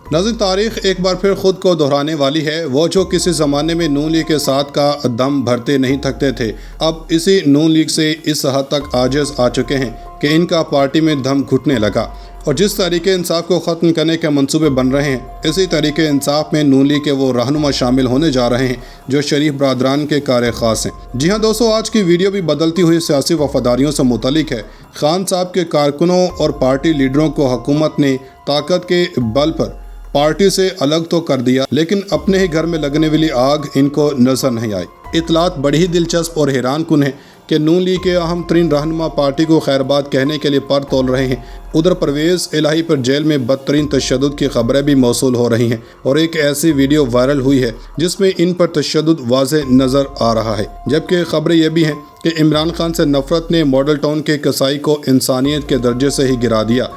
नाज़रीन, तारीख एक बार फिर खुद को दोहराने वाली है। वो जो किसी ज़माने में नून लीग के साथ का दम भरते नहीं थकते थे, अब इसी नून लीग से इस हद तक आजिज़ आ चुके हैं कि इनका पार्टी में दम घुटने लगा। और जिस तरीके इंसाफ को ख़त्म करने के मंसूबे बन रहे हैं, इसी तरीके इंसाफ में नून लीग के वो रहनुमा शामिल होने जा रहे हैं जो शरीफ बरादरान के कार ख़ास हैं। जी हाँ दोस्तों, आज की वीडियो भी बदलती हुई सियासी वफादारियों से मुतलिक है। खान साहब के कारकुनों और पार्टी लीडरों को हुकूमत ने ताकत के बल पर पार्टी से अलग तो कर दिया, लेकिन अपने ही घर में लगने वाली आग इनको नजर नहीं आई। इतलात बड़ी ही दिलचस्प और हैरान कुन है कि नून लीग के अहम तरीन रहनुमा पार्टी को खैरबाद कहने के लिए पर तोल रहे हैं। उधर परवेज़ इलाही पर जेल में बदतरीन तशद्दुद की खबरें भी मौसूल हो रही हैं और एक ऐसी वीडियो वायरल हुई है जिसमें इन पर तशद्दुद वाज़े नज़र आ रहा है। जबकि खबरें यह भी हैं कि इमरान खान से नफरत ने मॉडल टाउन के कसाई को इंसानियत के दर्जे से ही गिरा दिया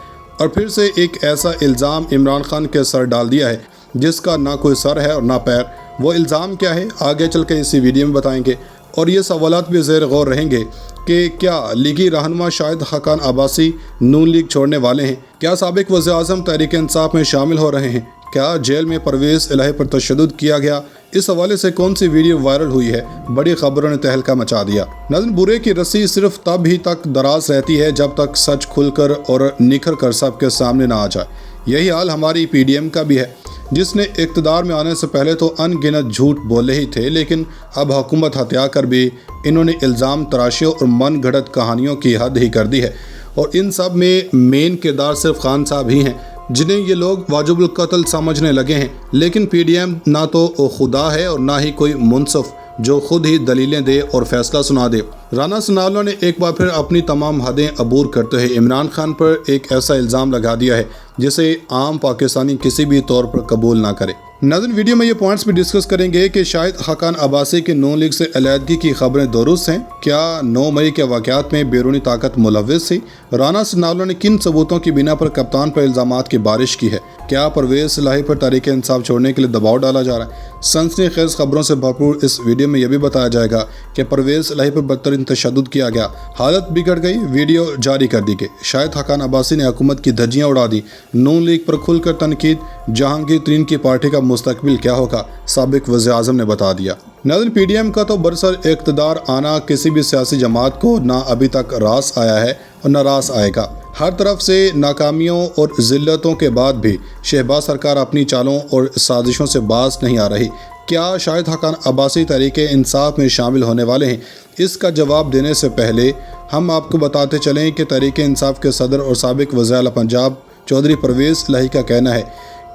और फिर से एक ऐसा इल्ज़ाम इमरान खान के सर डाल दिया है जिसका ना कोई सर है और ना पैर। वो इल्ज़ाम क्या है, आगे चल के इसी वीडियो में बताएंगे। और ये सवालात भी ज़ेर गौर रहेंगे कि क्या लीगी रहनुमा शाहिद हकान अब्बासी नून लीग छोड़ने वाले हैं? क्या साबिक वज़ीर-ए-आज़म तहरीक इंसाफ में शामिल हो रहे हैं? क्या जेल में परवेज़ इलाही पर तशद्दुद किया गया? इस हवाले से कौन सी वीडियो वायरल हुई है? बड़ी खबरों ने तहलका मचा दिया। नाज़रीन, बुरे की रस्सी सिर्फ तब ही तक दराज रहती है जब तक सच खुलकर और निखर कर सबके सामने ना आ जाए। यही हाल हमारी PDM का भी है, जिसने इक़्तिदार में आने से पहले तो अनगिनत झूठ बोले ही थे, लेकिन अब हुकूमत हत्या कर भी इन्होंने इल्ज़ाम तराशियों और मन घड़त कहानियों की हद ही कर दी है। और इन सब में मेन किरदार सिर्फ खान साहब ही हैं, जिन्हें ये लोग वाजिबुल कत्ल समझने लगे हैं। लेकिन PDM ना तो खुदा है और ना ही कोई मुनसफ जो खुद ही दलीलें दे और फैसला सुना दे। राना सनावला ने एक बार फिर अपनी तमाम हदें अबूर करते हुए इमरान खान पर एक ऐसा इल्ज़ाम लगा दिया है जिसे आम पाकिस्तानी किसी भी तौर पर कबूल ना करे। नाज़रीन, वीडियो में ये पॉइंट्स भी डिस्कस करेंगे कि शाहिद हकान अब्बासी के नून लीग से अलहदगी की खबरें दुरुस्त हैं। क्या 9 मई के वाक़यात में बैरूनी ताकत मुलव्विस थी? राना सनावला ने किन सबूतों की बिना पर कप्तान पर इल्ज़ामात की बारिश की है? क्या परवेज़ इलाही पर तहरीक इंसाफ छोड़ने के लिए दबाव डाला जा रहा है? सनसनीखेज़ खबरों से भरपूर इस वीडियो में यह भी बताया जाएगा कि परवेज़ इलाही पर बदतरीन तशद्दुद किया गया, हालत बिगड़ गई, वीडियो जारी कर दी गई। शाहिद हकान अब्बासी ने हुकूमत की धज्जियाँ उड़ा दी, नून लीग पर खुलकर तनकीद, जहांगीर तरीन की पार्टी का मुस्तकबिल क्या होगा, साबिक वज़ीर-ए-आज़म ने बता दिया। नाज़रीन, PDM का तो बरसर इक़्तिदार आना किसी भी सियासी जमात को ना अभी तक रास आया है और न रास आएगा। हर तरफ से नाकामियों और ज़िल्लतों के बाद भी शहबाज सरकार अपनी चालों और साजिशों से बाज नहीं आ रही। क्या शाहिद हकान अब्बासी तहरीक इंसाफ में शामिल होने वाले हैं? इसका जवाब देने से पहले हम आपको बताते चलें कि तहरीक इंसाफ के सदर और साबिक वज़ीर-ए-आला पंजाब चौधरी परवेज़ इलाही का कहना है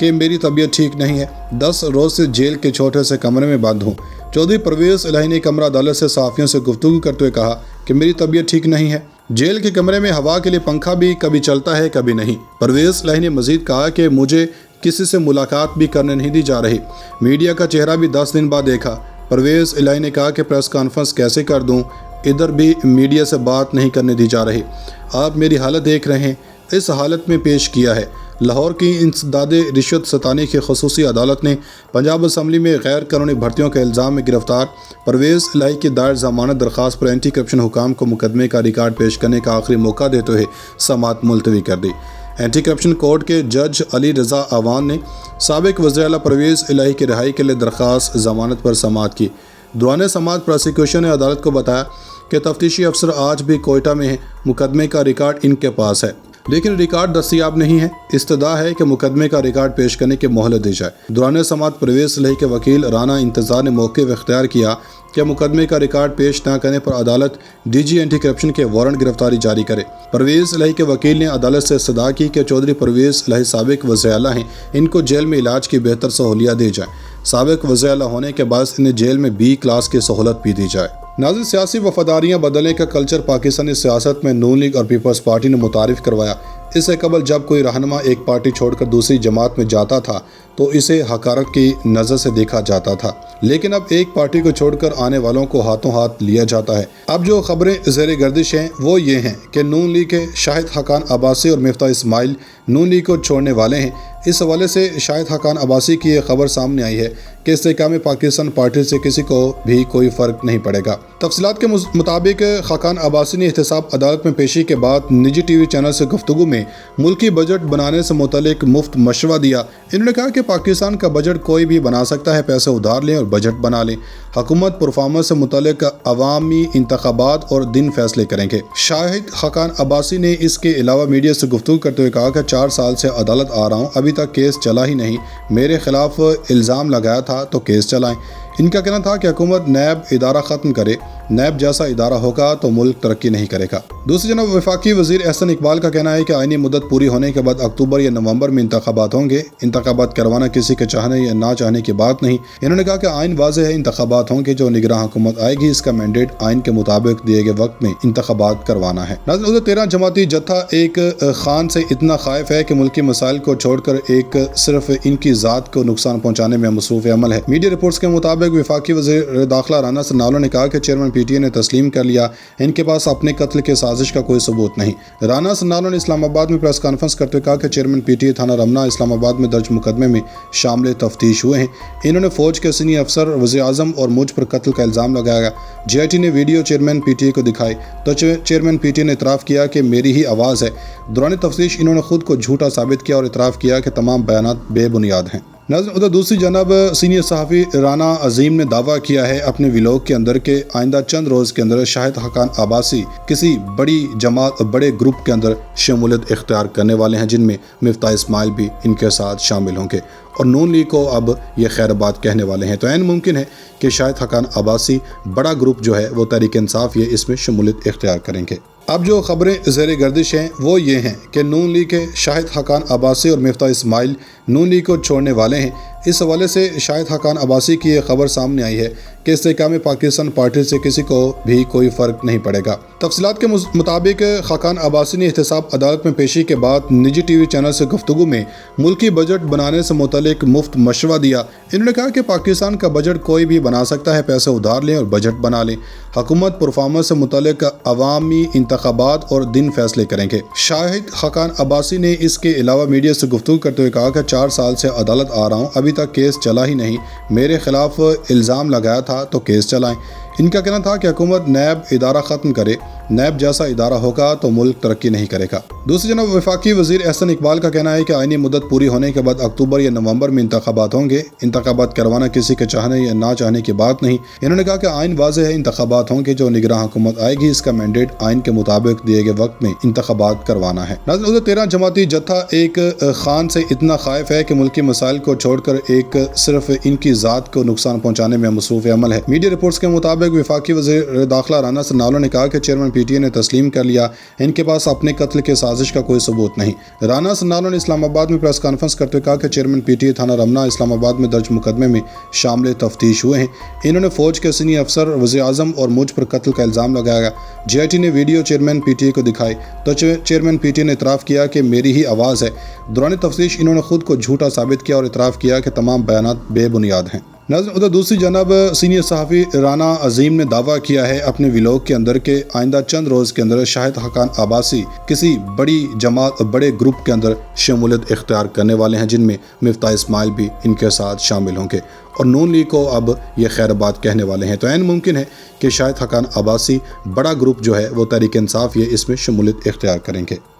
कि मेरी तबीयत ठीक नहीं है, 10 रोज़ से जेल के छोटे से कमरे में बंद हूँ। चौधरी परवेज़ इलाही ने कमरा अदालत से सहाफ़ियों से गुफ्तगू करते हुए कहा कि मेरी तबीयत ठीक नहीं है। जेल के कमरे में हवा के लिए पंखा भी कभी चलता है कभी नहीं। परवेज़ इलाही ने मज़ीद कहा कि मुझे किसी से मुलाकात भी करने नहीं दी जा रही। मीडिया का चेहरा भी 10 दिन बाद देखा। परवेज़ इलाही ने कहा कि प्रेस कॉन्फ्रेंस कैसे कर दूं, इधर भी मीडिया से बात नहीं करने दी जा रही। आप मेरी हालत देख रहे हैं, इस हालत में पेश किया है। लाहौर की इंसदादे रिश्वत सताने की खसूसी अदालत ने पंजाब असम्बली में गैर कानूनी भर्तियों के इल्ज़ाम में गिरफ्तार परवेज़ इलाही की दायर ज़मानत दरख्वास्त पर एंटी करप्शन हुकाम को मुकदमे का रिकॉर्ड पेश करने का आखिरी मौका देते हुए समाअत मुलतवी कर दी। एंटी करप्शन कोर्ट के जज अली रज़ा अवान ने साबिक वज़ीर-ए-आला परवेज़ इलाही की रिहाई के लिए दरख्वास्त ज़मानत पर समाअत की। दौरान समाअत प्रोसिक्यूशन ने अदालत को बताया कि तफ्तीशी अफसर आज भी कोयटा में हैं, मुकदमे का रिकॉर्ड इनके पास है, लेकिन रिकॉर्ड दस्तियाब नहीं है। इस्तदा है कि मुकदमे का रिकॉर्ड पेश करने की मोहलत दी जाए। दौरान समाअत परवेज़ इलाही के वकील राना इंतज़ार ने मौक़िफ़ इख्तियार किया कि मुकदमे का रिकॉर्ड पेश न करने पर अदालत DG एंटी करप्शन के वारंट गिरफ्तारी जारी करे। परवेज़ इलाही के वकील ने अदालत से इस्तदा की कि चौधरी परवेज़ इलाही साबिक वज़ीर-ए-आला हैं, इनको जेल में इलाज की बेहतर सहूलियत दी जाए। साबिक वज़ीर-ए-आला होने के बाद इन्हें जेल में B क्लास की सहूलत भी दी जाए। नाज़रीन, सियासी वफादारियाँ बदलने का कल्चर पाकिस्तानी सियासत में नून लीग और पीपल्स पार्टी ने मुतारिफ करवाया। इससे कबल जब कोई रहनुमा एक पार्टी छोड़कर दूसरी जमात में जाता था तो इसे हकारत की नज़र से देखा जाता था, लेकिन अब एक पार्टी को छोड़कर आने वालों को हाथों हाथ लिया जाता है। अब जो खबरें ज़ेर गर्दिश हैं वो ये हैं कि नून लीग के शाहिद हकान अब्बासी और मिफ्ताह इस्माइल नून लीग को छोड़ने वाले हैं। इस हवाले से शाहिद खाकान अब्बासी की ये खबर सामने आई है कि इस्तेहकाम पाकिस्तान पार्टी से किसी को भी कोई फ़र्क नहीं पड़ेगा। तफसीलात के मुताबिक खाकान अब्बासी ने एहतसाब अदालत में पेशी के बाद निजी टीवी चैनल से गुफ्तगू में मुल्की बजट बनाने से मुतल्लिक मुफ्त मशवरा दिया। इन्होंने कहा कि पाकिस्तान का बजट कोई भी बना सकता है, पैसे उधार लें और बजट बना लें। हुकूमत परफॉर्मेंस से मुतल्लिक अवामी इंतखाबात और दिन फैसले करेंगे। शाहिद खाकान अब्बासी ने इसके अलावा मीडिया से गुफ्तगू करते हुए कहा कि 4 साल से अदालत आ रहा हूँ, अभी तक केस चला ही नहीं, मेरे खिलाफ इल्ज़ाम लगाया था तो केस चलाएं। इनका कहना था कि हुकूमत नैब इदारा ख़त्म करे, नैब जैसा इदारा होगा तो मुल्क तरक्की नहीं करेगा। दूसरी जनब वफाकी वज़ीर एहसन इकबाल का कहना है कि आइनी मुद्दत पूरी होने के बाद अक्टूबर या नवंबर में इंतखाबात होंगे। इंतखाबात करवाना किसी के चाहने या ना चाहने की बात नहीं। इन्होंने कहा कि आइन वाज़ेह है, इंतखाबात होंगे, जो निगरान हुकूमत आएगी इसका मैंडेट आइन के मुताबिक दिए गए वक्त में इंतखाबात करवाना है। नाज़रीन, उधर 13 जमाती जत्था एक खान से इतना खाइफ है कि मुल्की मसाइल को छोड़कर एक सिर्फ इनकी ज़ात को नुकसान पहुँचाने में मसरूफ़ अमल है। मीडिया रिपोर्ट्स के मुताबिक वफाकी वज़ीर दाखिला राना सनाउल्लाह ने कहा कि चेयरमैन PTI ने तस्लीम कर लिया, इनके पास अपने कत्ल के साजिश का कोई सबूत नहीं। राना सनाउल्लाह ने इस्लामाबाद में प्रेस कॉन्फ्रेंस करते हुए कहा कि चेयरमैन PTI थाना रमना इस्लामाबाद में दर्ज मुकदमे में शामिल तफ्तीश हुए हैं। इन्होंने फ़ौज के सीनियर अफसर, वज़ीर आज़म और मुझ पर कत्ल का इल्ज़ाम लगाया। JIT ने वीडियो चेयरमैन PTI को दिखाई तो चेयरमैन PTI ने इतराफ़ किया कि मेरी ही आवाज़ है। दौरान तफ्तीश इन्होंने खुद को झूठा साबित किया और इतराफ़ किया कि तमाम बयानात बेबुनियाद हैं। नाज़रीन, उधर दूसरी जानब सीनियर सहाफ़ी राना अजीम ने दावा किया है अपने व्लॉग के अंदर के आइंदा चंद रोज़ के अंदर शाहिद खाकान अब्बासी किसी बड़ी जमात बड़े ग्रुप के अंदर शमूलियत इख्तियार करने वाले हैं, जिनमें मिफ्ताह इस्माइल भी इनके साथ शामिल होंगे और नून लीग को अब ये खैरबाद कहने वाले हैं। तो ऐन मुमकिन है कि शाहिद खाकान अब्बासी बड़ा ग्रुप जो है वो तहरीक इंसाफ ये इसमें शमूलियत इख्तियार करेंगे। अब जो खबरें ज़ेर गर्दिश हैं वो ये हैं कि नून लीग के शाहिद खाकान अब्बासी और मिफ्ताह इस्माइल नून लीग को छोड़ने वाले हैं। इस हवाले से शाहिद खाकान अब्बासी की ये खबर सामने आई है कि इस्तेहकाम पाकिस्तान पार्टी से किसी को भी कोई फ़र्क नहीं पड़ेगा। तफसीलात के मुताबिक खाकान अब्बासी ने एहतसाब अदालत में पेशी के बाद निजी टीवी चैनल से गुफ्तगू में मुल्की बजट बनाने से मुतल्लिक मुफ्त मशवरा दिया। इन्होंने कहा कि पाकिस्तान का बजट कोई भी बना सकता है, पैसे उधार लें और बजट बना लें। हुकूमत परफॉर्मेंस से मुतल्लिक अवामी इंतखाबात और दिन फैसले करेंगे। शाहिद खाकान अब्बासी ने इसके अलावा मीडिया से गुफ्तगू करते हुए कहा कि 4 साल से अदालत आ रहा हूँ, अभी तक केस चला ही नहीं, मेरे खिलाफ इल्ज़ाम लगाया था तो केस चलाएं। इनका कहना था कि हुकूमत नैब इदारा ख़त्म करे, नैब जैसा इदारा होगा तो मुल्क तरक्की नहीं करेगा। दूसरी जनब वफाकी वज़ीर एहसन इकबाल का कहना है कि आइनी मुद्दत पूरी होने के बाद अक्टूबर या नवंबर में इंतखाबात होंगे। इंतखाबात करवाना किसी के चाहने या ना चाहने की बात नहीं। इन्होंने कहा कि आइन वाज़ेह है, इंतखाबात होंगे, जो निगरान हुकूमत आएगी इसका मैंडेट आइन के मुताबिक दिए गए वक्त में इंतखाबात करवाना है। नाज़रीन, उधर 13 जमाती जत्था एक खान से इतना खाइफ है कि मुल्की मसाइल को छोड़कर एक सिर्फ इनकी ज़ात को नुकसान पहुँचाने में मसरूफ़ अमल है। मीडिया रिपोर्ट्स के मुताबिक वफाकी वज़ीर दाखिला राना सनाउल्लाह ने कहा कि चेयरमैन PTI ने तस्लीम कर लिया, इनके पास अपने कत्ल के साजिश का कोई सबूत नहीं। राना सनाउल्लाह ने इस्लामाबाद में प्रेस कॉन्फ्रेंस करते हुए कहा कि चेयरमैन PTI थाना रमना इस्लामाबाद में दर्ज मुकदमे में शामिल तफ्तीश हुए हैं। इन्होंने फ़ौज के सीनियर अफसर, वज़ीर आज़म और मुझ पर कत्ल का इल्ज़ाम लगाया। JIT ने वीडियो चेयरमैन PTI को दिखाई तो चेयरमैन PTI ने इतराफ़ किया कि मेरी ही आवाज़ है। दौरान तफ्तीश इन्होंने खुद को झूठा साबित किया और इतराफ़ किया कि तमाम बयानात बेबुनियाद हैं। नाज़रीन, उधर दूसरी जानब सीनियर सहाफ़ी राना अजीम ने दावा किया है अपने व्लॉग के अंदर के आइंदा चंद रोज़ के अंदर शाहिद खाकान अब्बासी किसी बड़ी जमात बड़े ग्रुप के अंदर शमूलियत इख्तियार करने वाले हैं, जिनमें मिफ्ताह इस्माइल भी इनके साथ शामिल होंगे और नून लीग को अब ये खैरबाद कहने वाले हैं। तो ऐन मुमकिन है कि शाहिद खाकान अब्बासी बड़ा ग्रुप जो है वो तहरीक इंसाफ ये इसमें शमूलियत इख्तियार करेंगे।